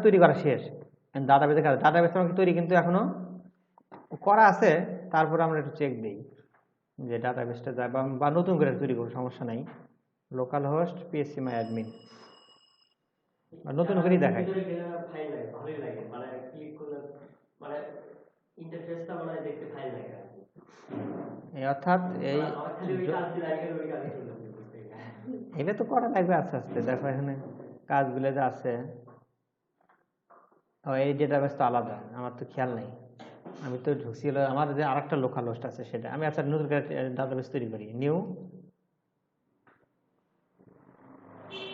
তৈরি করা শেষ, ডাটাবেসের কাজ। ডাটাবেস আমাকে তৈরি কিন্তু এখনো করা আছে, তারপর আমরা একটু চেক দিই যে ডাটাবেসটা যায় বা নতুন করে তৈরি করবো, সমস্যা নাই। লোকাল হোস্ট পিএসসি মাই অ্যাডমিন নতুন করেই দেখায়। অর্থাৎ এই এটা তো করা লাগবে আস্তে আস্তে। দেখো এখানে কাজগুলো যে আছে, এই ডেটাবেস তো আলাদা, আমার তো খেয়াল নেই। আমি তো ঢুকছি হলো আমার যে আরেকটা লোকাল হোস্ট আছে সেটা আমি আচ্ছা নতুন করে ডাটাবেস তৈরি করি। নিউ,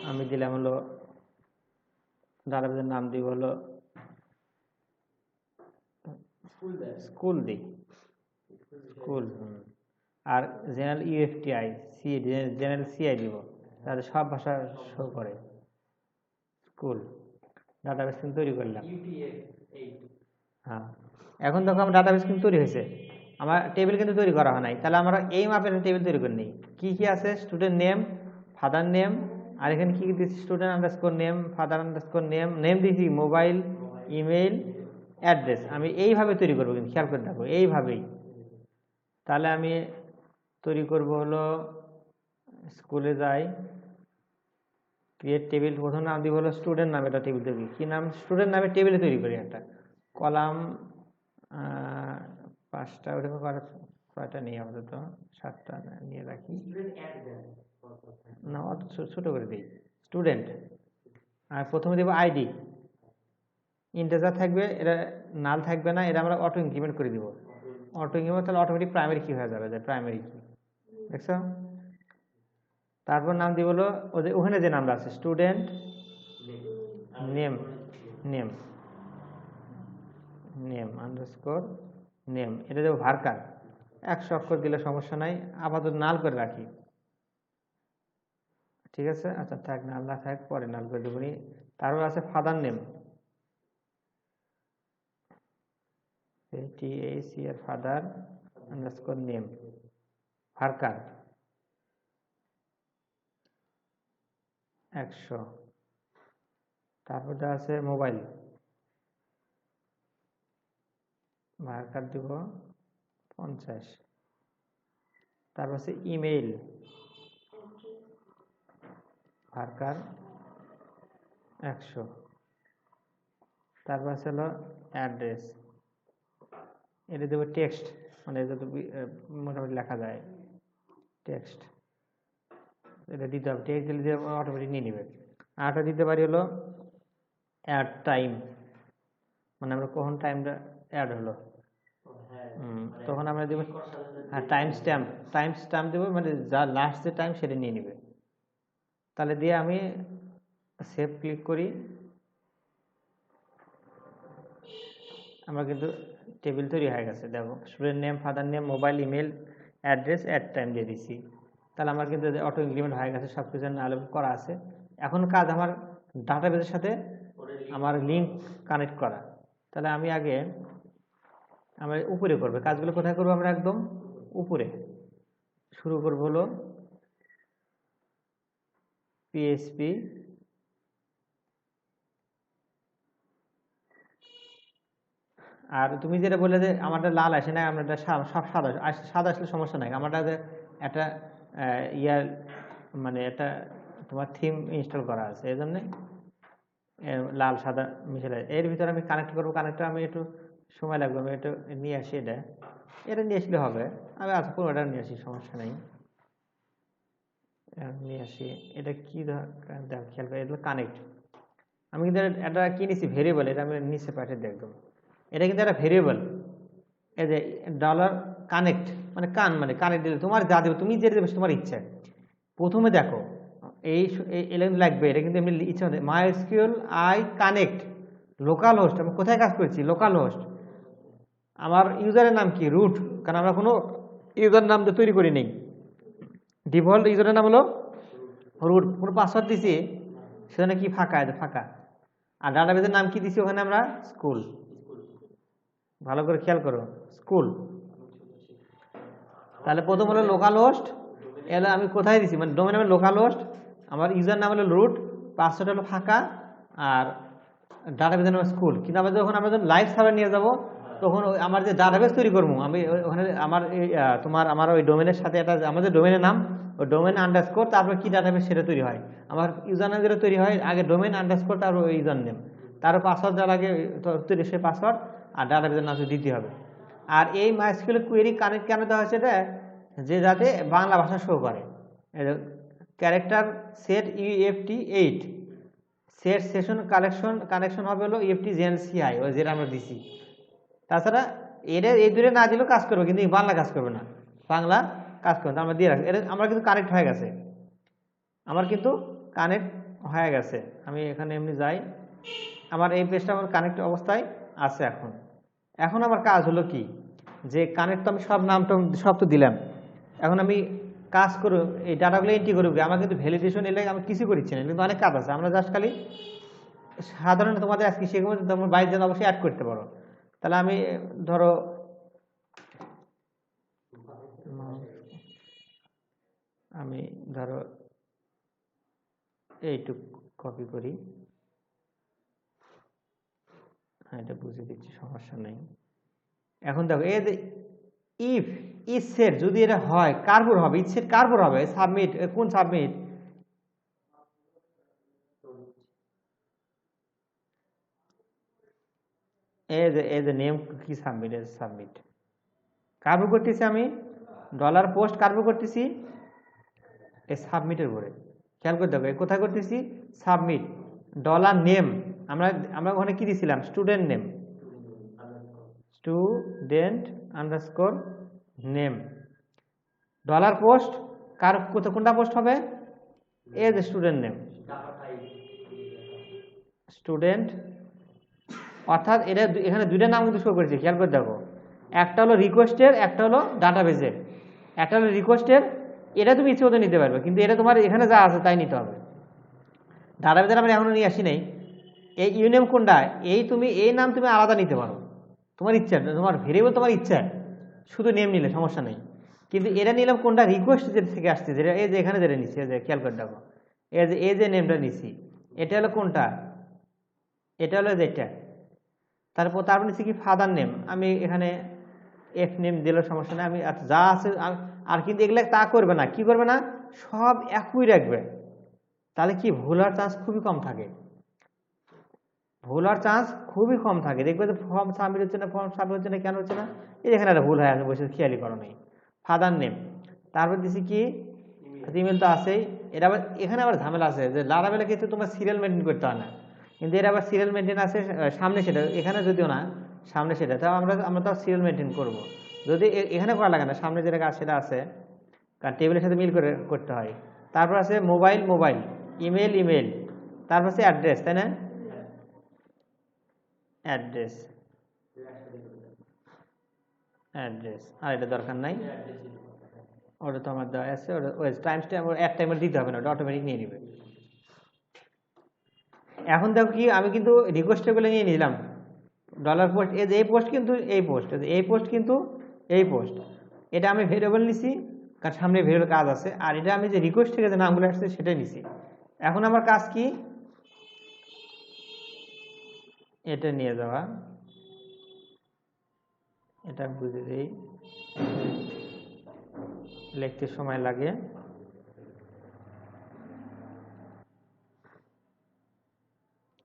আমি দিলাম হলো ডাটাবেসের নাম দিব হলো স্কুল দিই, স্কুল। আর জেনারেল ইউএফটিআই সি, জেনারেল সিআই দিব, তাহলে সব ভাষা শো করে। স্কুল ডাটাবেস কিন্তু তৈরি করলাম। হ্যাঁ, এখন দেখো আমার ডাটাবেস কিন্তু তৈরি হয়েছে, আমার টেবিল কিন্তু তৈরি করা হয় নাই। তাহলে আমরা এই মাপের টেবিল তৈরি করে নিই। কি কি আছে? স্টুডেন্ট নেম, ফাদার নেম, আর এখানে কি দিচ্ছি? Student underscore name, father underscore name, name দিচ্ছি মোবাইল, ইমেল, অ্যাড্রেস। আমি এইভাবে তৈরি করবো, কিন্তু খেয়াল করে দেখো এইভাবেই। তাহলে আমি তৈরি করব হলো স্কুলে যাই, ক্রিয়েট টেবিল, প্রথম নাম দিব হলো স্টুডেন্ট নামে একটা টেবিল তৈরি। কি নাম? স্টুডেন্ট নামে টেবিলে তৈরি করি একটা কলাম। 5টা ওরকম করার 6টা নিয়ে আপাতত 7টা নিয়ে রাখি না, অত ছোট করে দিই। স্টুডেন্ট, আর প্রথমে দেবো আইডি, ইন্টিজার থাকবে, এটা নাল থাকবে না, এটা আমরা অটো ইনক্রিমেন্ট করে দিব। অটো ইনক্রিমেন্ট তাহলে অটোমেটিক প্রাইমারি কি হয়ে যাবে, প্রাইমারি কি দেখছো। তারপর নাম দিব হলো ওদের ওখানে যে নামটা আছে student name, name, name underscore name, এটা দেবো ভার্কার। 100 অক্ষর দিলে সমস্যা নাই, আপাতত নাল করে রাখি, ঠিক আছে। আচ্ছা থাক, নাল না থাক, পরে নাল করে দেবো। তারপর আছে ফাদার নেম, TAC আর ফাদার আন্ডারস্কোর নেম ভার্কার 100। তারপর আছে মোবাইল, ভার্কার দিব 50। তারপর আছে ইমেইল, ভার্কার 100। তারপর আছে হলো অ্যাড্রেস, এটা দেবো টেক্সট, মানে যত মোটামুটি লেখা যায় টেক্সট, এটা দিতে হবে। টেক্সট দিলে অটোমেটিক নিয়ে নেবে। আরটা দিতে পারি হলো অ্যাড টাইম, মানে আমরা কখন টাইমটা অ্যাড হলো তখন আমরা দেবো। হ্যাঁ, টাইম স্ট্যাম্প, টাইম স্ট্যাম্প দেবো, মানে যা লাস্ট যে টাইম সেটা নিয়ে নেবে। তাহলে দিয়ে আমি সেভ ক্লিক করি, আমার কিন্তু টেবিল তৈরি হয়ে গেছে। দেখো student name, father name, mobile, email, address, add time দিয়ে দিছি। তাহলে আমার কিন্তু অটো ইনক্রিমেন্ট হয়ে গেছে, সব কিছু করা আছে। এখন কাজ আমার ডাটাবেসের সাথে আমার লিঙ্ক কানেক্ট করা। তাহলে আমি আগে আমরা উপরে করবে কাজগুলো, কোথায় করবো? আমরা একদম উপরে শুরু করবো হলো পিএইচপি আর তুমি যেটা বললে যে আমারটা লাল আসে না, আমরা সব সাদা, সাদা আসলে সমস্যা নাই। আমারটা একটা ইয়ার মানে একটা তোমার থিম ইনস্টল করা আছে, এই জন্যে লাল সাদা মিশে। এর ভিতরে আমি কানেক্ট করবো, কানেক্টটা আমি একটু সময় লাগবে, আমি একটু নিয়ে আসি। এটা নিয়ে আসলে হবে, আমি আজ পুরোটা নিয়ে আসি, সমস্যা নেই। নিয়ে আসি, এটা কি দেখো খেয়াল করে, এটা কানেক্ট। আমি কিন্তু এটা কি নিচ্ছি? ভেরিয়েবল। এটা আমি নিচে পাঠিয়ে দিই একদম। এটা কিন্তু একটা ভেরিয়েবল, এই যে ডলার কানেক্ট, মানে কানেক্ট দিলে তোমার যা দেবে, তুমি যে দেবে তোমার ইচ্ছা। প্রথমে দেখো এই লাগবে, এটা কিন্তু এমনি ইচ্ছা হচ্ছে MySQL I connect local host. আমি কোথায় কাজ করছি? Local host. আমার ইউজারের নাম কি? রুট, কারণ আমরা কোনো ইউজার নাম তো তৈরি করি নেই। ডিফল্ট ইউজারের নাম হলো রুট, কোনো পাসওয়ার্ড দিছি সেখানে কি ফাঁকা, ফাঁকা। আর ডাটাবেসের নাম কি দিছি ওখানে? আমরা স্কুল। ভালো করে খেয়াল করো, স্কুল। তাহলে প্রথম হলো লোকাল হোস্ট, এলে আমি কোথায় দিছি, মানে ডোমেন নামে লোকাল হোস্ট, আমার ইউজার নাম হলো রুট, পাসওয়ার্ড হলো ফাঁকা, আর ডাটাবেজের নাম স্কুল, কিন্তু আমরা যখন লাইভ সার্ভার নিয়ে যাব তখন আমার যে ডাটাবেজ তৈরি করবো আমি ওখানে আমার আমার ওই ডোমেনের সাথে একটা আমাদের ডোমেনের নাম, ওই ডোমেন আন্ডারস্কোর তারপর কি ডাটাবেজ সেটা তৈরি হয়। আমার ইউজার নেম যেটা তৈরি হয় আগে ডোমেন আন্ডারস্কোর তারপর ওই ইউজার নেম, তারপর পাসওয়ার্ড যার আগে তৈরি সেই পাসওয়ার্ড আর ডাটাবেজের নাম দিতে হবে। আর এই মাইস্কুয়েল কোয়েরি কানেক্ট কেন দেওয়া হয়েছে এটা, যে যাতে বাংলা ভাষা শো করে। Character set UFT 8, set session connection হবে হলো ইউএফটি জেএনসিআই, ওই যেটা আমরা দিছি। তাছাড়া এই দূরে না দিলেও কাজ করবে, কিন্তু বাংলা কাজ করবে না, বাংলা কাজ করবে না, আমরা দিয়ে রাখছি। আমার কিন্তু কানেক্ট হয়ে গেছে, আমি এখানে এমনি যাই, আমার এই পেজটা আমার কানেক্ট অবস্থায় আছে। এখন আমার কাজ হলো কি, যে কানেক্ট তো আমি সব নামটা সব তো দিলাম, এখন আমি কাজ করব এই ডাটাগুলো এন্ট্রি করবো। আমার কিন্তু ভ্যালিডেশন এলে আমি কিছু করছি না, কিন্তু অনেক কাজ আছে। আমরা জাস্ট খালি সাধারণ তোমাদের আজকে শেখাবো, তোমরা বাইরে যেন অবশ্যই অ্যাড করতে পারো। তাহলে আমি ধরো এইটুক কপি করি, হ্যাঁ এটা বুঝে দিচ্ছি, সমস্যা নেই। এখন দেখো এই যে ইফ সেট যদি এটা হয় কারপুর হবে, ইফ সেট কারপুর হবে, সাবমিট কোন সাবমিট, এই যে নেম কি সাবমিট, সাবমিট কারপুর করতেছি আমি, ডলার পোস্ট কারপুর করতেছি এই সাবমিটের পরে। খেয়াল করে দেখো কোথায় করতেছি, সাবমিট ডলার নেম, আমরা ওখানে কি দিয়েছিলাম, student underscore name, dollar post কোনটা পোস্ট হবে, এই যে স্টুডেন্ট নেম, স্টুডেন্ট, অর্থাৎ এখানে দুইটা নাম কিন্তু শো করেছে। খেয়াল করে দেখো, একটা হলো রিকোয়েস্টের, একটা হলো ডাটাবেজের। একটা হলো রিকোয়েস্টের, এটা তুমি ইচ্ছে মতো নিতে পারবে, কিন্তু এটা তোমার এখানে যা আছে তাই নিতে হবে। ডাটাবেজের আমরা এখনো নিয়ে আসি নাই। এই ইউনেম কোনটা, এই নাম তুমি আলাদা নিতে পারো, তোমার ইচ্ছা, তোমার ভেরিয়েবল তোমার ইচ্ছা, শুধু নেম নিলে সমস্যা নেই। কিন্তু এটা নিলাম কোনটা, রিকোয়েস্ট যেটা থেকে আসছে, যেটা এই যে এখানে যেটা নিচ্ছি, খেয়াল করে দেখো এই যে নেমটা নিচ্ছি, এটা হলো কোনটা, এটা হলো যেটা। তারপর নিচ্ছি কি ফাদার নেম, আমি এখানে এফ নেম দিলেও সমস্যা নেই, আমি যা আছে। আর কিন্তু এগুলো তা করবে না, কি করবে না, সব একই রাখবে, তাহলে কি ভুল হওয়ার চান্স খুবই কম থাকে, দেখবে যে ফর্ম সাবমিট হচ্ছে না, কেন হচ্ছে না, এই এখানে একটা ভুল হয়ে আছে, বসে খেয়ালই করো নাই। ফাদার নেম, তারপর দিচ্ছি কি ইমেল তো আছেই। এটা আবার এখানে আবার ঝামেলা আছে, যে লারাবেলের ক্ষেত্রে তোমার সিরিয়াল মেনটেন করতে হয় না, কিন্তু এর আবার সিরিয়াল মেনটেন আছে সামনে, সেটা এখানে যদিও না, সামনে সেটা তাও আমরা তো সিরিয়াল মেনটেন করবো, যদি এখানে করা লাগে না, সামনে যেটা কাজ সেটা আছে, কারণ টেবিলের সাথে মিল করে করতে হয়। তারপর আছে মোবাইল, ইমেল, তারপর আছে অ্যাড্রেস, তাই না, অ্যাড্রেস, আর এটা দরকার নাই, ওটা তো আমার দেওয়া আছে, ওটা টাইম টাইমার দিতে হবে না, ওটা অটোমেটিক নিয়ে নেবে। এখন দেখো কি, আমি কিন্তু রিকোয়েস্টগুলো নিয়ে নিলাম, ডলার পোস্ট, এই পোস্ট কিন্তু এই পোস্ট, এটা আমি ভেরিয়েবল নিছি, কারণ সামনে ভেরিয়েবল কাজ আছে, আর এটা আমি যে রিকোয়েস্ট থেকে যে নামগুলো আসছে সেটাই নিছি। এখন আমার কাজ কি, এটা নিয়ে যাওয়া, এটা বুঝে দিই, লিখতে সময় লাগে,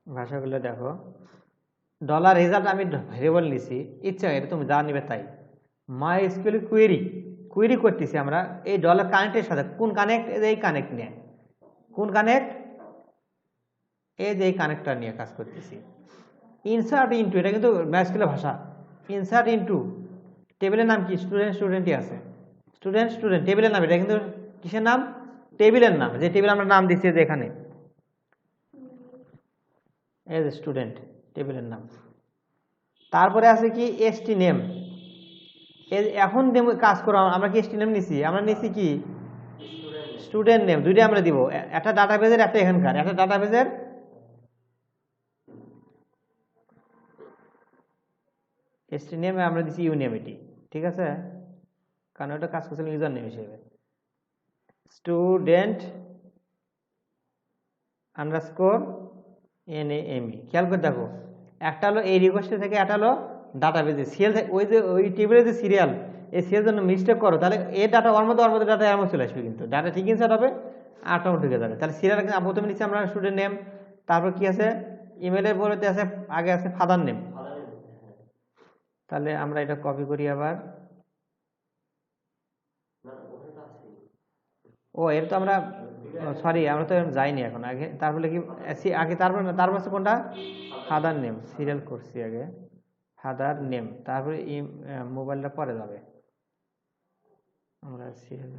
ভাষাগুলো দেখো, ডলার রেজাল্ট আমি ভেরিয়েবল নিছি, ইচ্ছা এটা তুমি যা নিবে তাই। মাইস্কুয়েল কোয়েরি করতেছি আমরা এই ডলার কানেক্টের সাথে, কোন কানেক্ট, এই কানেক্ট নিয়ে, কোন কানেক্ট, এই যে এই কানেক্টর নিয়ে কাজ করতেছি। ইনসার্ট ইনটু, এটা কিন্তু মাইস্কুয়েলের ভাষা, ইনসার্ট ইনটু টেবিলের নাম কি, স্টুডেন্টই আছে, স্টুডেন্ট টেবিলের নাম, এটা কিন্তু কিসের নাম, টেবিলের নাম, যে টেবিল আমরা নাম দিচ্ছি যে এখানে, এই যে স্টুডেন্ট টেবিলের নাম। তারপরে আছে কি এসটি নেম, এখন কাজ করো, আমরা কি এসটি নেম নিছি, আমরা নিছি কি স্টুডেন্ট নেম, দুইটা আমরা দিব, একটা ডাটাবেজের, একটা এখানকার, একটা ডাটাবেজের, এসটি নেমে আমরা দিছি ইউনেম, এটি ঠিক আছে, কারণ ওটা কাজ করছিল ইউজার নেম হিসেবে, স্টুডেন্ট আন্ডারস্কোর NAME খেয়াল করে দেখো, একটা হলো এই রিকোয়েস্ট থেকে, একটা হলো ডাটাবেজে সিরিয়াল, ওই যে ওই টেবিলের যে সিরিয়াল, এই সিরিয়াল জন্য মিস্টেক করো তাহলে এই ডাটা ওর মধ্যে ডাটা এমন চলে আসবে, কিন্তু ডাটা ঠিক ইনসার্ট হবে আর অটোমেটিক ঢুকে যাবে। তাহলে সিরিয়াল প্রথমে নিচ্ছি আমরা স্টুডেন্ট নেম, তারপর কি আছে ইমেলের পরেতে আছে আগে আছে ফাদার নেম। তাহলে আমরা এটা কপি করি আবার। ও এর তো আমরা সরি আমরা তো যাইনি এখন, আগে তারপরে কি আগে তারপর আছে কোনটা ফাদার নেম, সিরিয়াল করছি আগে ফাদার নেম, তারপরে মোবাইলটা পরে যাবে। আমরা সিরিয়াল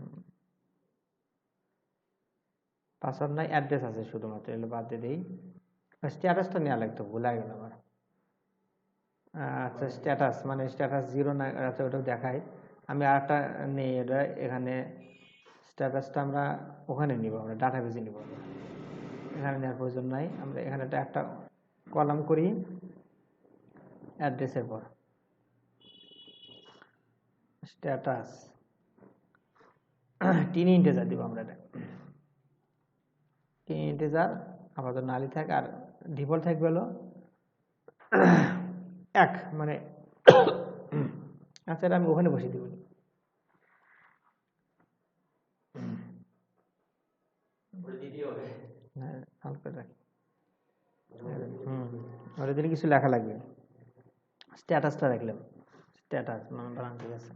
পাসওয়ার্ড নাই, অ্যাড্রেস আছে শুধুমাত্র, এগুলো বাদ দিয়ে দিই। স্ট্যাটাসটা নেওয়া লাগতো, ভুলা গেল আমার। আচ্ছা স্ট্যাটাস মানে স্ট্যাটাস 0 না, আচ্ছা ওটাও দেখাই। আমি আরেকটা নেই, এটা এখানে স্ট্যাটাসটা আমরা ওখানে নিব, আমরা ডাটাবেজে নিব, এখানে নেওয়ার প্রয়োজন নাই। আমরা এখানে একটা কলাম করি অ্যাড্রেসের পর স্ট্যাটাস, টিন ইন্টিজার দিব আমরা, এটা টিন ইন্টিজার আপাতত নালি থাকে, আর ডিফল্ট থাকবে হলো 1 মানে আচ্ছা এটা আমি ওখানে বসিয়ে দিব। হ্যাঁ হালকা রাখি, ওটা দিলে কিছু লেখা লাগবে। স্ট্যাটাসটা রাখলাম, স্ট্যাটাস মানে বানান ঠিক আছে।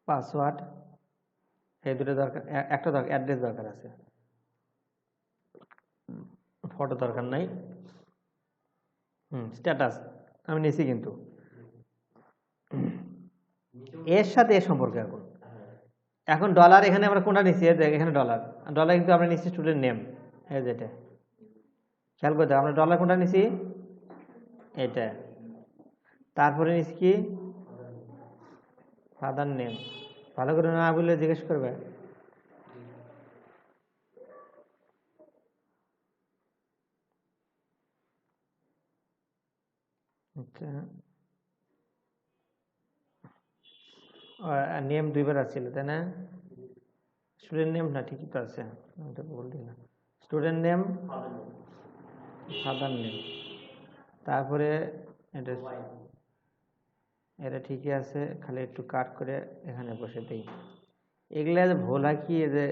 পাসওয়ার্ড এই দুটো দরকার, একটা দরকার অ্যাড্রেস দরকার আছে, ফটো দরকার নাই। স্ট্যাটাস আমি নিছি, কিন্তু এর সাথে এর সম্পর্কে এখন ডলার এখানে আমরা কোনটা নিচ্ছি, এখানে ডলার ডলার কিন্তু আমরা নিচ্ছি স্টুডেন্ট নেম, এই যেটা খেয়াল করতে আমরা ডলার কোনটা নিছি এটা, তারপরে নিচ্ছি কি ফাদার নেম, ভালো করে না বললে জিজ্ঞেস করবে। আচ্ছা নেম 2 বার আসছিল তাই না, স্টুডেন্ট নেম না ঠিকই তো আছে, এটা বললি না, স্টুডেন্ট নেম ফাদার নেম, তারপরে এটা এটা ঠিকই আছে, খালি একটু কাট করে এখানে বসে দিই। এগুলা যে ভুল হয় কি, যে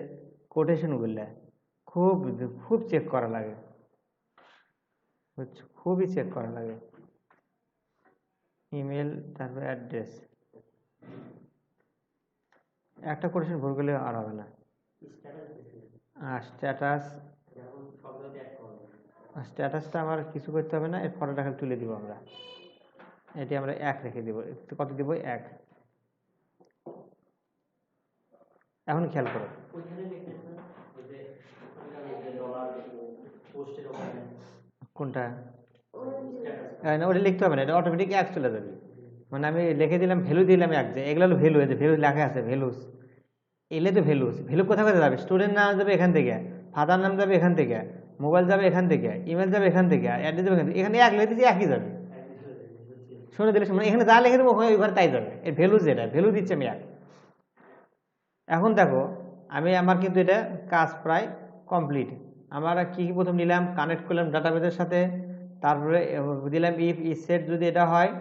কোটেশনগুলা খুব খুব চেক করা লাগে, বুঝছো, খুবই চেক করা লাগে। ইমেল তারপরে অ্যাড্রেস, একটা কোটেশন ভুল করলে আর হবে না। আর স্ট্যাটাস, স্ট্যাটাসটা আমার কিছু করতে হবে না, এর ফটোটা খালি তুলে দিব আমরা, এটি আমরা 1 রেখে দিব। কত দিব 1। এখন খেয়াল করো কোনটা, না ওটা লিখতে হবে না, এটা অটোমেটিক 1 চলে যাবে। মানে আমি লিখে দিলাম ভ্যালু দিলাম 1, যে এগুলো হলো ভ্যালু, এই যে ভ্যালু লেখা আছে ভ্যালুস, এলে তো ভ্যালুস, ভ্যালু কোথা কোথায় যাবে, স্টুডেন্ট নাম যাবে এখান থেকে, ফাদার নাম যাবে এখান থেকে, মোবাইল যাবে এখান থেকে, ইমেল যাবে এখান থেকে, অ্যাড্রেস যাবে এখান থেকে, এখানে 1 লিখে দিচ্ছি 1ই যাবে, শুনে দিলে মানে এখানে যা লিখে দেবো ওখানে ওইভাবে তাই যাবে, এই ভ্যালু যেটা ভ্যালু দিচ্ছে আমি 1। এখন দেখো আমি আমার কিন্তু এটা কাজ প্রায় কমপ্লিট। আমার কি কি প্রথম নিলাম, কানেক্ট করলাম ডাটাবেজের সাথে, তারপরে দিলাম ইফ সেট যদি এটা হয়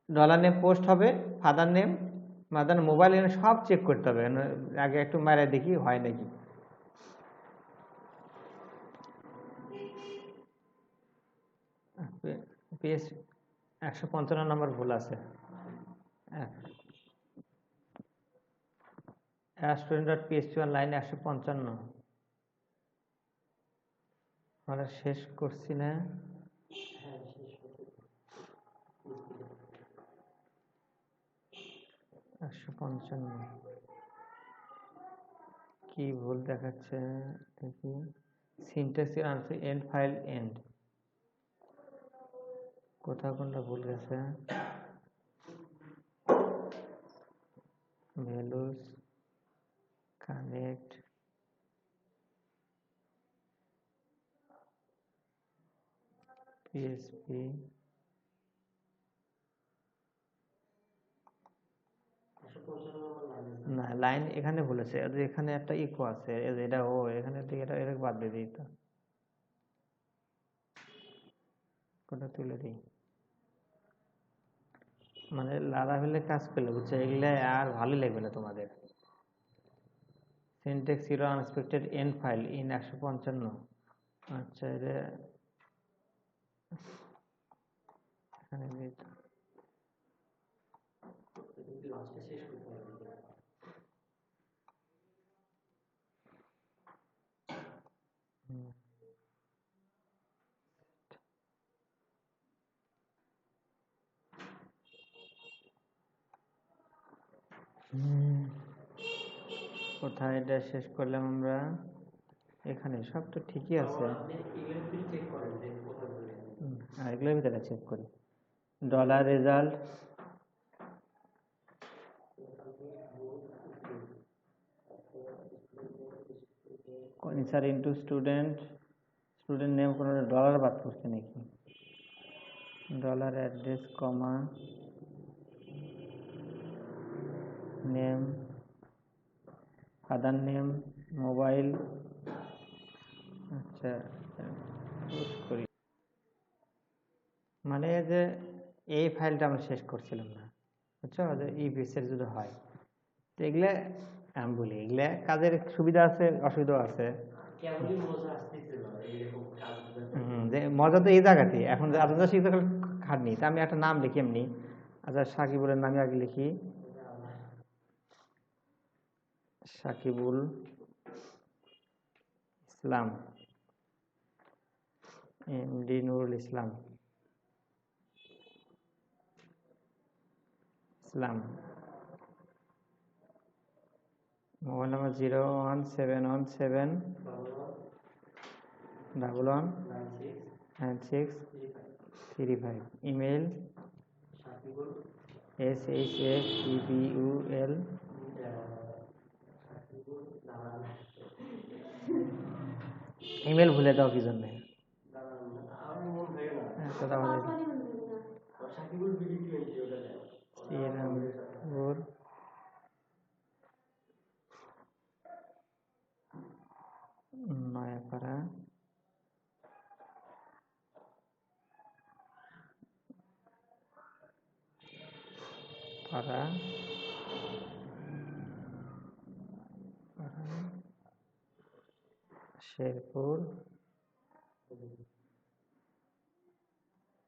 ডলার নেম পোস্ট হবে, ফাদার নেম মাদার মোবাইল, এখানে সব চেক করতে হবে, আগে একটু মারা দেখি হয় নাকি। পেজ 155 নম্বর ভুল আছে, student.php লাইন 155 আমরা শেষ করছি না, একশো 155 কি ভুল দেখাচ্ছে দেখি, syntax answer end file end, কোথাও কোনটা ভুল গেছে, ভ্যালুস কানেক্ট পিএসপি, না লাইন এখানে ভুল আছে, এখানে একটা ইকো আছে, এটা ও এখানে থেকে এটা বাদ দিয়ে দিই তো। কোটা তুলে দিই, মানে লারাভেলে কাজ করলে বুঝছো, এগুলা আর ভালো লাগবে না তোমাদের। Syntax zero unexpected end file in 155। আচ্ছা, এটা এখানে দিই। হুম। কোথায় এটা শেষ করলাম আমরা? এখানে সব তো ঠিকই আছে। এগুলোর ভিতরে চেক করি। Dollar result, insert into student, student name কোনো ডলার বাদ করছে নাকি? Dollar address comma name, father name, mobile. আচ্ছা, পুশ করি। মানে যে এই ফাইলটা আমরা শেষ করছিলাম না, বুঝছো, যে ইপিএসের যদি হয় তো এগুলা আমি বলি, এগুলা কাজের সুবিধা আছে, অসুবিধাও আছে। যে মজা তো এই জায়গাতে। এখন যে আদা শিখতে খাটনি, তা আমি একটা নাম লিখি এমনি। আচ্ছা, সাকিবুলের নামে আগে লিখি, Sakibul Islam, MD Nurul Islam, mobile number 01711119635, email SHFEBUL, email ভুলে দাও কি জন্য? শ্রীরামপুর নয়াপাড়া পাড়া শেরপুর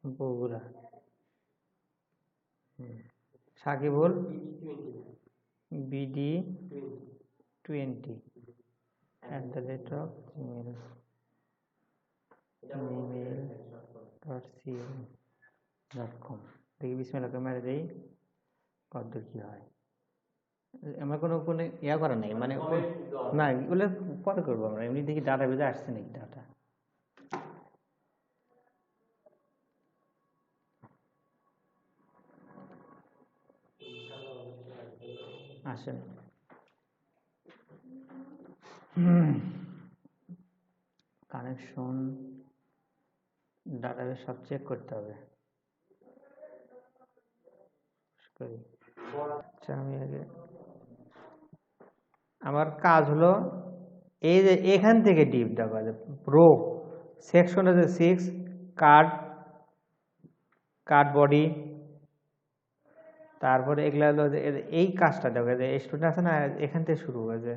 বগুড়া। সাকিবুল bd20@gmail.com। দেখি বিসমিল্লাহ করে মেরে দেই, কতদূর কি হয়। আমার কোনো ইয়া করা নেই, মানে না, এগুলো পরে করবো আমরা। এমনি দেখি ডাটা বেজে আসছে নাকি, ডাটা আসেন। কানেকশন, ডাটাবেস সব চেক করতে হবে। আচ্ছা, আমি আগে আমার কাজ হলো এই যে এখান থেকে ডিপ দেওয়া, প্রো সেকশন আছে 6, কার্ড বডি, তারপরে এগুলা হলো যে এই কাজটা দেখো, যে স্টুডেন্ট আছে না, এখান থেকে শুরু হয়েছে,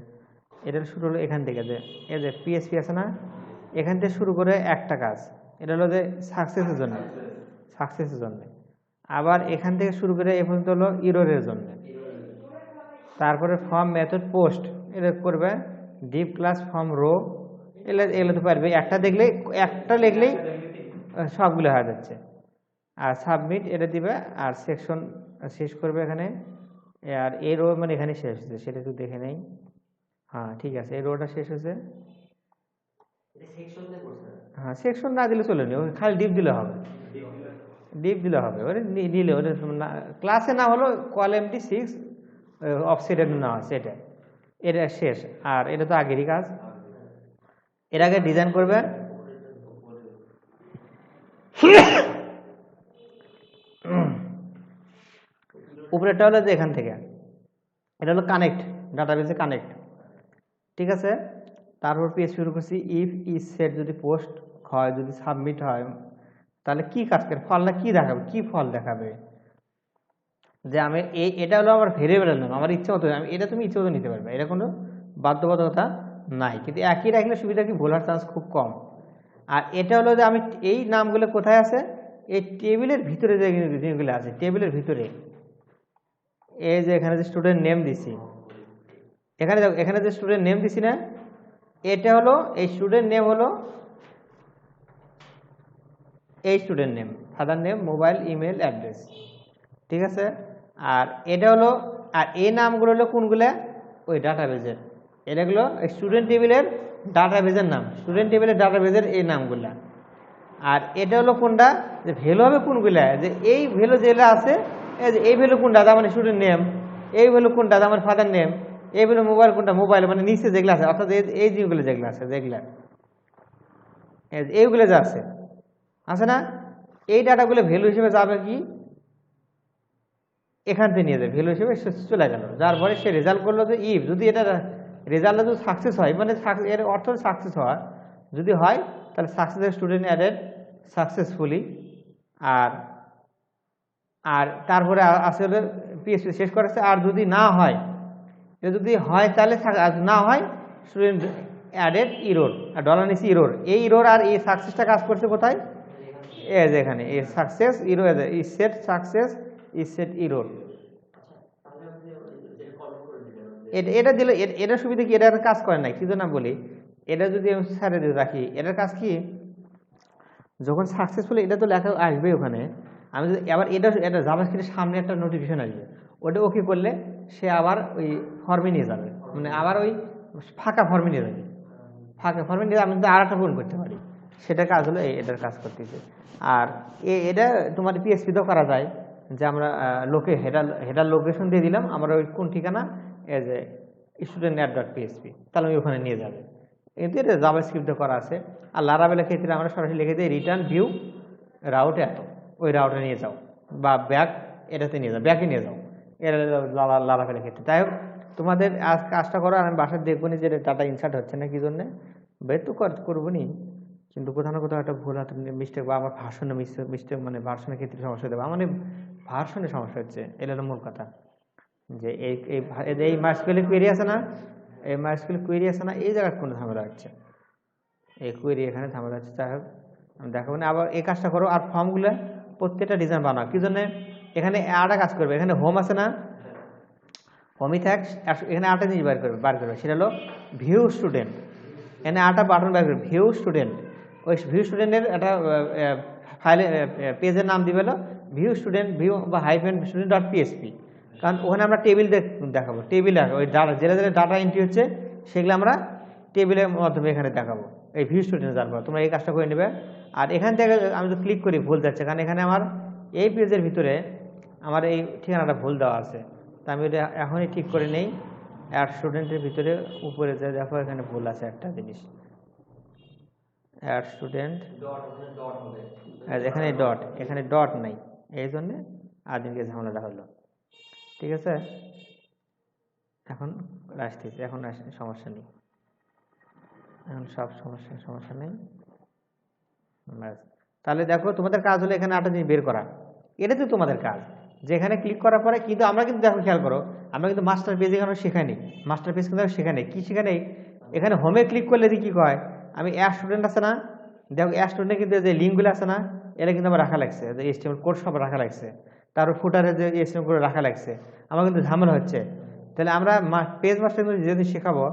এটা শুরু হলো এখান থেকে, যে এই যে পিএসপি আছে না, এখান থেকে শুরু করে একটা কাজ, এটা হলো যে সাকসেসের জন্য। আবার এখান থেকে শুরু করে এ পর্যন্ত হলো ইরোরের জন্য। তারপরে ফর্ম মেথড পোস্ট, এটা করবে ডিপ ক্লাস ফর্ম রো, এগুলো তো পারবে। একটা লিখলেই সবগুলো হয়ে যাচ্ছে। আর সাবমিট এটা দিবে, আর সেকশন শেষ করবে এখানে। আর এই রো মানে এখানে শেষ হচ্ছে, সেটা একটু দেখে নেই। হ্যাঁ, ঠিক আছে, এই রোটা শেষ হয়েছে। হ্যাঁ, সেকশন না দিলে চলে নি, খালি ডিপ দিলে হবে। ওরে নিলে ওটা ক্লাসে না হলো কলামটি 6 অফসেটের না আছে, এটা শেষ। আর এটা তো আগেরই কাজ, এর আগে ডিজাইন করবে। উপরেরটা হলো যে এখান থেকে, এটা হলো কানেক্ট, ডাটাবেসে কানেক্ট, ঠিক আছে। তারপর পেজ শুরু করছি, ইফ ইজ সেট যদি পোস্ট হয়, যদি সাবমিট হয়, তাহলে কি কাজ করে, ফলটা কি দেখাবে, কি ফল দেখাবে, যে আমি এটা হলো আমার ভেরিয়েবলের নাম, আমার ইচ্ছা মতো আমি এটা তুমি ইচ্ছে মতো নিতে পারবে, এটা কোনো বাধ্যবাধকতা নাই। কিন্তু একই রাখলে সুবিধা কি, ভুলার চান্স খুব কম। আর এটা হলো যে আমি এই নামগুলো কোথায় আছে, এই টেবিলের ভিতরে যে জিনিসগুলো আছে, টেবিলের ভিতরে এই যে এখানে যে স্টুডেন্ট নেম দিছি, এখানে দেখো এখানে যে স্টুডেন্ট নেম দিছি না, এটা হলো এই স্টুডেন্ট নেম হলো এই student name, father name, mobile, email, address, ঠিক আছে। আর এটা হলো, আর এই নামগুলো হলো কোনগুলো, ওই ডাটাবেজের, এটাগুলো স্টুডেন্ট টেবিলের ডাটাবেজের নাম, স্টুডেন্ট টেবিলের ডাটাবেজের এই নামগুলা। আর এটা হলো কোনটা, যে ভ্যালু হবে কোনগুলা, যে এই ভ্যালু যেগুলো আছে, এই ভ্যালু কোনটা, তার মানে স্টুডেন্ট নেম, এই ভ্যালু কোনটা, তার মানে ফাদার নেম, এই ভ্যালু মোবাইল কোনটা, মোবাইল মানে নিচে যেগুলো আছে, অর্থাৎ এই জিনিসগুলো যেগুলো আছে, যেগুলা এইগুলো যা আছে না, এই ডাটাগুলো ভ্যালু হিসেবে যাবে কি, এখান থেকে নিয়ে যাবে ভ্যালু হিসেবে চলে গেল। যার পরে সে রেজাল্ট করলো যে ইফ, যদি এটা রেজাল্টটা যদি সাকসেস হয়, মানে এর অর্থ সাকসেস হওয়া, যদি হয় তাহলে সাকসেস স্টুডেন্ট অ্যাডেড সাকসেসফুলি। আর আর তারপরে আসলে পিএইচপি শেষ করেছে। আর যদি না হয়, যদি হয় তাহলে, আর না হয় স্টুডেন্ট অ্যাডেড ইরোর, আর ডলার নিচে ইরোর, এই ইরোর আর এই সাকসেসটা কাজ করছে কোথায়, এই যে এখানে এই সাকসেস ইরো, এই সেট সাকসেস ই সেট ইরোর, এটা দিলে এটা সুবিধা কি, এটার কাজ করে না, কি জন্য বলি, এটা যদি আমি সাইডে দিয়ে রাখি, এটার কাজ কি, যখন সাকসেসফুল এটা তো লেখা আসবে ওখানে, আমি যদি আবার এটা জাভাস্ক্রিপ্টের সামনে একটা নোটিফিকেশন আসবে, ওটা ওকে করলে সে আবার ওই ফর্মে নিয়ে যাবে, মানে আবার ওই ফাঁকা ফর্মে নিয়ে যাবে, ফাঁকা ফর্মে নিয়ে আমি যদি আর একটা পূরণ করতে পারি, সেটা কাজ হলো এটার কাজ করতেছে। আর এটা তোমার পিএসপিতেও করা যায়, যে আমরা হেডার লোকেশন দিয়ে দিলাম, আমরা ওই কোন ঠিকানা, as a student at dot PSP, তাহলে আমি ওখানে নিয়ে যাবে। কিন্তু এটা জাভাস্ক্রিপ্টে করা আছে। আর লারাভেলের ক্ষেত্রে আমরা সরাসরি লিখে দিই রিটার্ন ভিউ রাউট এত, ওই রাউটে নিয়ে যাও, বা ব্যাক এটাতে নিয়ে যাও, ব্যাকে নিয়ে যাও, এটা লারাভেলের ক্ষেত্রে। তাই হোক, তোমাদের আজ কাজটা করো, আর আমি বাসায় দেখবো নি যে ডাটা ইনসার্ট হচ্ছে না কি জন্যে, বের তো করবো নি, কিন্তু কোথাও না কোথাও একটা ভুল হাতে মিস্টেক, বা আমার ভার্সনে মিস্টেক, মানে ভার্সনের ক্ষেত্রে সমস্যা হতে পারে, আমার ভার্সনের সমস্যা হচ্ছে, এটা হলো মূল কথা। যে এই মাইস্কুয়েলের কোয়েরি আছে না, এই মাইস্কুয়েল কোয়েরি আছে না, এই জায়গায় কোনো ঝামেলা হচ্ছে, এই কোয়েরি এখানে ঝামেলা হচ্ছে। যাই হোক, আমি দেখাবো না। আবার এই কাজটা করো, আর ফর্মগুলো প্রত্যেকটা ডিজাইন বানাও, কি জন্য, এখানে আরেকটা কাজ করবে, এখানে হোম আছে না, হোমই থাক, এখানে আরেকটা জিনিস বার করবে, সেটা হলো ভিউ স্টুডেন্ট, এখানে আরেকটা বাটন বার করবে ভিউ স্টুডেন্ট, ওই ভিউ স্টুডেন্টের একটা ফাইলে পেজের নাম দিবে হলো ভিউ স্টুডেন্ট, ভিউ বা হাইফেন স্টুডেন্ট ডট পিএসপি, কারণ ওখানে আমরা টেবিল দেখাবো, টেবিল ওই ডাটা যেটা ডাটা এন্ট্রি হচ্ছে সেগুলো আমরা টেবিলের মাধ্যমে এখানে দেখাবো, এই ভিউ স্টুডেন্ট যার পর তোমরা এই কাজটা করে নেবে। আর এখান থেকে আমি যদি ক্লিক করি ভুল যাচ্ছে, কারণ এখানে আমার এই পেজের ভিতরে আমার এই ঠিকানাটা ভুল দেওয়া আছে, তা আমি এটা এখনই ঠিক করে নেই। অ্যাড স্টুডেন্টের ভিতরে উপরে যে দেখো এখানে ভুল আছে একটা জিনিস, অ্যাড স্টুডেন্ট, এখানে ডট নাই, এই জন্যে আদিনকে ঝামেলাটা হলো, ঠিক আছে। এখন আসতেছি, এখন সমস্যা নেই, এখন সব সমস্যা নেই। তাহলে দেখো তোমাদের কাজ হলো এখানে 8টা জিনিস বের করা, এটা তো তোমাদের কাজ, যেখানে ক্লিক করার পরে। কিন্তু আমরা কিন্তু দেখো খেয়াল করো, আমরা কিন্তু মাস্টার পেজ এখানে শেখাইনি, মাস্টার পেজ কিন্তু শেখানি, কি শেখানি, এখানে হোমে ক্লিক করলে কি কয়, আমি অ্যাড স্টুডেন্ট আছে না, দেখো অ্যাড স্টুডেন্টে কিন্তু যে লিঙ্কগুলো আছে না, এটা কিন্তু আমার রাখা লাগছে, যে এসটিএমএল কোড সব রাখা লাগছে, তারপর ফুটারে যে এসটিএমএল কোড রাখা লাগছে, আমার কিন্তু ঝামেলা হচ্ছে। তাহলে আমরা পেজ মাস্টার যেদিন শেখাবো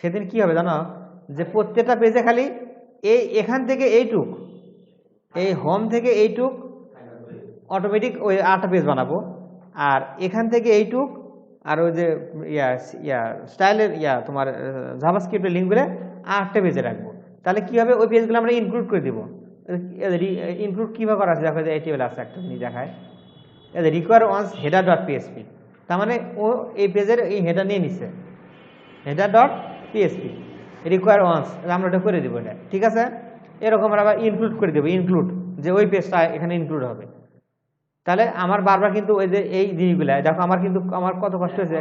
সেদিন কি হবে জানো, যে প্রত্যেকটা পেজে খালি এখান থেকে এইটুক, এই হোম থেকে এইটুক অটোমেটিক ওই 8টা পেজ বানাবো, আর এখান থেকে এইটুক, আর ওই যে স্টাইলের তোমার জাভাস্ক্রিপ্টের লিঙ্কগুলো 8টা পেজে রাখবো। তাহলে কি হবে, ওই পেজগুলো আমরা ইনক্লুড করে দিব। ইনক্লুড কীভাবে করা আছে দেখো, এই টেবিল আছে একটা জিনিস দেখায়, require once header dot PSP, তার মানে ও এই পেজের এই হেডার নিয়ে নিচ্ছে, header dot PSP require once, আমরা ওটা করে দেবো এটা, ঠিক আছে। এরকম আবার ইনক্লুড করে দেবো, ইনক্লুড যে ওই পেজটা এখানে ইনক্লুড হবে। তাহলে আমার বারবার কিন্তু ওই যে এই জিনিসগুলো দেখো, আমার কত কষ্ট হয়েছে,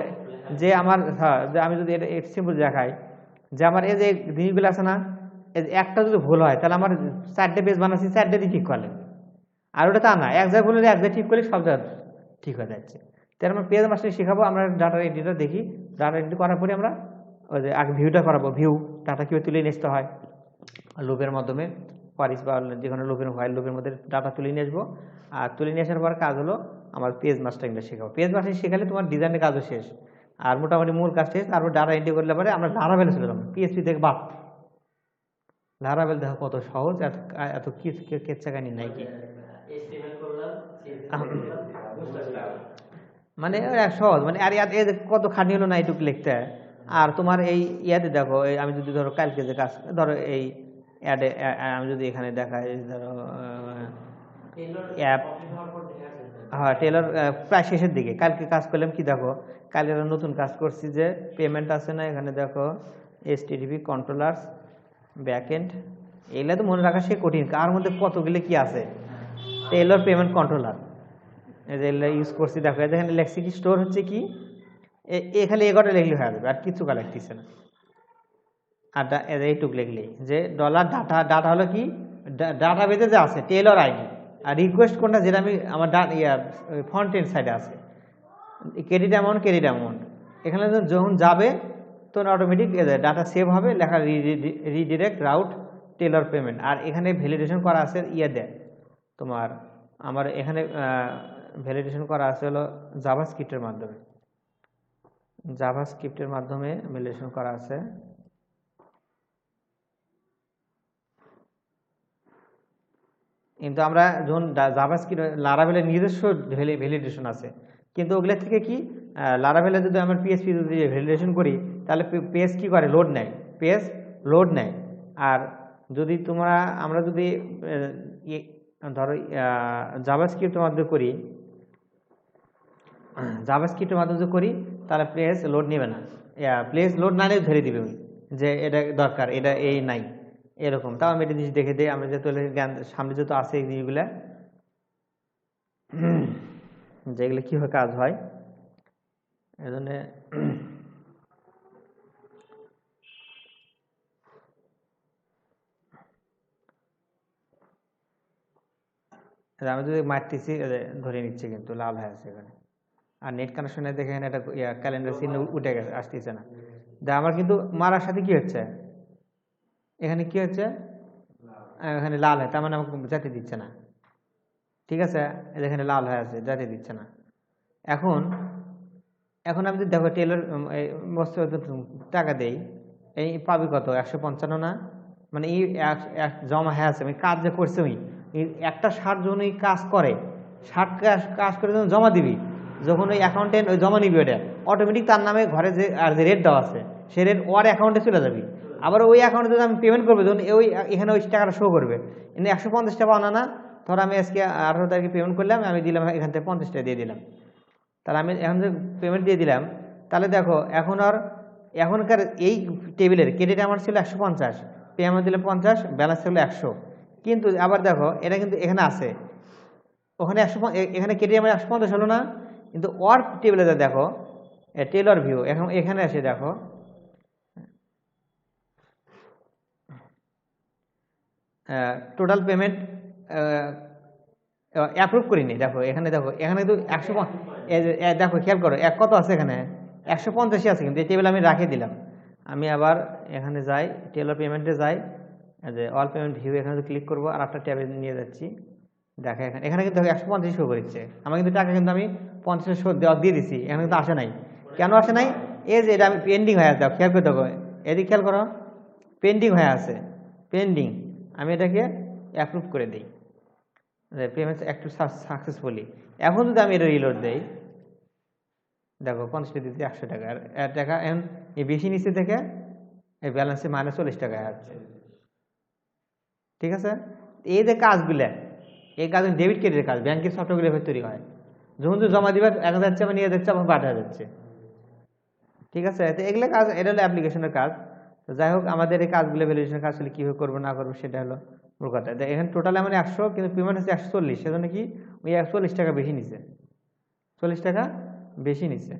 যে আমার যে আমি যদি এটা সিম্পল দেখাই, যে আমার এই যে জিনিসগুলো আছে না, একটা যদি ভুল হয় তাহলে আমার 4টে পেজ বানাচ্ছি, 4টে দিয়ে ঠিক করলেন, আর ওটা তা না, এক জায়গায় ভুল হলে এক জায়গায় ঠিক করলে সব জায়গায় ঠিক হয়ে যাচ্ছে। তার আমরা পেজ মাস্টারিং শেখাবো, আমরা ডাটা এডিটর দেখি, ডাটা এডিট করার পরে আমরা ওই যে আগে ভিউটা করাবো, ভিউ ডাটা কীভাবে তুলে নিয়ে আসতে হয় লুপের মাধ্যমে, ফরিস বা যে কোনো লুপের হোয়াইল লুপের মধ্যে ডাটা তুলে নিয়ে আসবো। আর তুলে নিয়ে আসার পর কাজ হলো আমার পেজ মাস্টারিংটা শেখাবো। পেজ মাস্টারিং শেখালে তোমার ডিজাইনের কাজও শেষ, আর মোটামুটি মূল কাজ শেষ। তারপর ডাটা এন্ট্রি করলে পরে আমরা লারাভেলে চলে যাবো, পিএসপি থেকে বাদ। লারাভেল দেখো কত সহজ, এত এত কি কেচ্চাকানি নাই কি, মানে সহজ, মানে আর কত খাটনি হলো না এইটুকু লিখতে। আর তোমার এই ইয়াতে দেখো, এই আমি যদি ধরো কালকে যে কাজ, ধরো এই অ্যাডে আমি যদি এখানে দেখাই, ধরো অ্যাপ, হ্যাঁ টেলর প্রায় শেষের দিকে কালকে কাজ করলাম কি দেখো, কালকে নতুন কাজ করছি যে পেমেন্ট আছে না, এখানে দেখো এইচটিটিপি কন্ট্রোলার্স ব্যাকএন্ড, এগুলো তো মনে রাখা সে কঠিন, কার মধ্যে কতগুলো কি আছে। টেলর পেমেন্ট কন্ট্রোলার এই যে ইউজ করছি দেখো, এখানে লেখছি কি স্টোর হচ্ছে কি, এখানে এগারোটা লিখলে হয়ে যাবে, আর কিছু লাগতেছে না। আর এইটুক লিখলেই যে ডলার ডাটা, ডাটা হলো কি ডাটা বেজে যে আছে টেলর আইডি, আর রিকোয়েস্ট কোনটা যেটা আমি আমার ফ্রন্ট এন্ড সাইডে আছে ক্রেডিট অ্যামাউন্ট, এখানে যখন যাবে তখন অটোমেটিক ডাটা সেভ হবে, লেখা রিডিরেক্ট রাউট টেলর পেমেন্ট। আর এখানে ভ্যালিডেশন করা আছে ইয়ে দেয় তোমার, আমার এখানে ভ্যালিডেশন করা আছে হলো জাভাস্ক্রিপ্টের মাধ্যমে ভ্যালিডেশন করা আছে। কিন্তু আমরা যখন জাভাস্ক্রিপ্ট লারাভেলের নিজস্ব ভ্যালিডেশন আছে, কিন্তু ওগুলো থেকে কি লারাভেলে যদি আমরা পিএসপি যদি ভ্যালিডেশন করি তাহলে পেজ কি করে, পেজ লোড নেয়। আর যদি আমরা যদি ধরো জাভাস্ক্রিপ্টের মাধ্যমে করি, তাহলে পেজ লোড নেবে না, পেজ লোড না নিয়ে ধরে দিবে যে এটা দরকার, এটা এই নাই এরকম। তাও আমি এটা জিনিস দেখে দিই, আমরা যেহেতু জ্ঞান সামনে যেহেতু আছে এই জিনিসগুলা, যেগুলো কীভাবে কাজ হয়, এই জন্যে আমি যদি মারতেছি ধরে নিচ্ছে কিন্তু লাল হয়ে আছে এখানে, আর নেট কানেকশনে দেখেন এটা ক্যালেন্ডার চিহ্ন উঠে গেছে, আসতেছে না। আমার কিন্তু মারার সাথে কি হচ্ছে, এখানে কি হচ্ছে, এখানে লাল হয়, তার মানে আমাকে যেতে দিচ্ছে না। ঠিক আছে, এখানে লাল হয়ে আছে, যেতে দিচ্ছে না। এখন আমি যদি দেখো টেলর বস্তু টাকা দেই, এই পাবি কত, 155 না, মানে এই জমা হয়ে আছে, আমি কাজ যে করছি ওই একটা 60 জন ওই কাজ করে, 60 কাজ করে যখন জমা দিবি, যখন ওই অ্যাকাউন্টে ওই জমা নিবি, ওটা অটোমেটিক তার নামে ঘরে যে আর যে রেট দেওয়া আছে সে রেট ওর অ্যাকাউন্টে চলে যাবি। আবার ওই অ্যাকাউন্টে যদি আমি পেমেন্ট করবো, যখন ওই এখানে ওই টাকাটা শো করবে, এনে 150 টাকা পাওনা না, ধর আমি আজকে 18 তারিখে পেমেন্ট করলাম, আমি দিলাম এখান থেকে 50 টাকা দিয়ে দিলাম, তাহলে আমি এখন যে পেমেন্ট দিয়ে দিলাম, তাহলে দেখো এখনকার এই টেবিলের ক্রেডিট অ্যামাউন্ট ছিল 150, পেমেন্ট দিলে 50, ব্যালেন্স ছিল 100। কিন্তু আবার দেখো এটা কিন্তু এখানে আছে, ওখানে 100, এখানে ক্রেডিট অ্যামাউন্ট 150 হলো না, কিন্তু ওর টেবিলে দেখো টেলর ভিউ, এখন এখানে এসে দেখো টোটাল পেমেন্ট অ্যাপ্রুভ করিনি, দেখো এখানে কিন্তু 100, দেখো খেয়াল করো কত আছে এখানে, 150 আছে, কিন্তু এই টেবিল আমি রাখে দিলাম। আমি আবার এখানে যাই, টেলর পেমেন্টে যাই, যে অল পেমেন্ট ভিউ, এখানে ক্লিক করবো, আর একটা ট্যাবে নিয়ে যাচ্ছি, দেখো এখানে কিন্তু 150 শো করছে, আমার কিন্তু টাকা কিন্তু আমি 50 শো দিয়ে দিচ্ছি, এখানে কিন্তু আসে নাই। কেন আসে নাই, এই যে এটা আমি পেন্ডিং হয়ে আছে, খেয়াল করে দেখো, এদিকে খেয়াল করো, পেন্ডিং হয়ে আছে, পেন্ডিং, আমি এটাকে অ্যাপ্রুভ করে দিই, পেমেন্ট একটু সাকসেসফুলি। এখন যদি আমি এটা রিলোড দেই, দেখো 50 দিচ্ছি 100 টাকা, আর টাকা এখন এই বেশি নিচে থেকে এই ব্যালেন্সে -40 টাকা আসছে। ঠিক আছে, এই যে কাজগুলা, এই কাজ ডেবিট ক্রেডিটের কাজ, ব্যাংকের সফটওয়্যারগুলো তৈরি হয়, যখন তুই জমা দিবে 1000 যাচ্ছে, আমার নিয়ে যাচ্ছে, আমার 8,000 যাচ্ছে। ঠিক আছে, তো এগুলো কাজ, এটা হলো অ্যাপ্লিকেশনের কাজ। তো যাই হোক, আমাদের এই কাজগুলো ভ্যালিডেশনের কাজ হলে কীভাবে করবো না করবো সেটা হলো মূল কথা। এখানে টোটাল আমার 100, কিন্তু পেমেন্ট হচ্ছে 140, সেজন্য কি ওই 140 টাকা বেশি নিছে, 40 টাকা বেশি নিছে।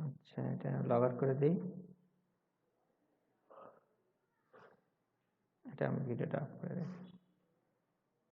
আচ্ছা, এটা লগ আউট করে দিই, এটা আমি ভিডিওটা অফ করে দিই।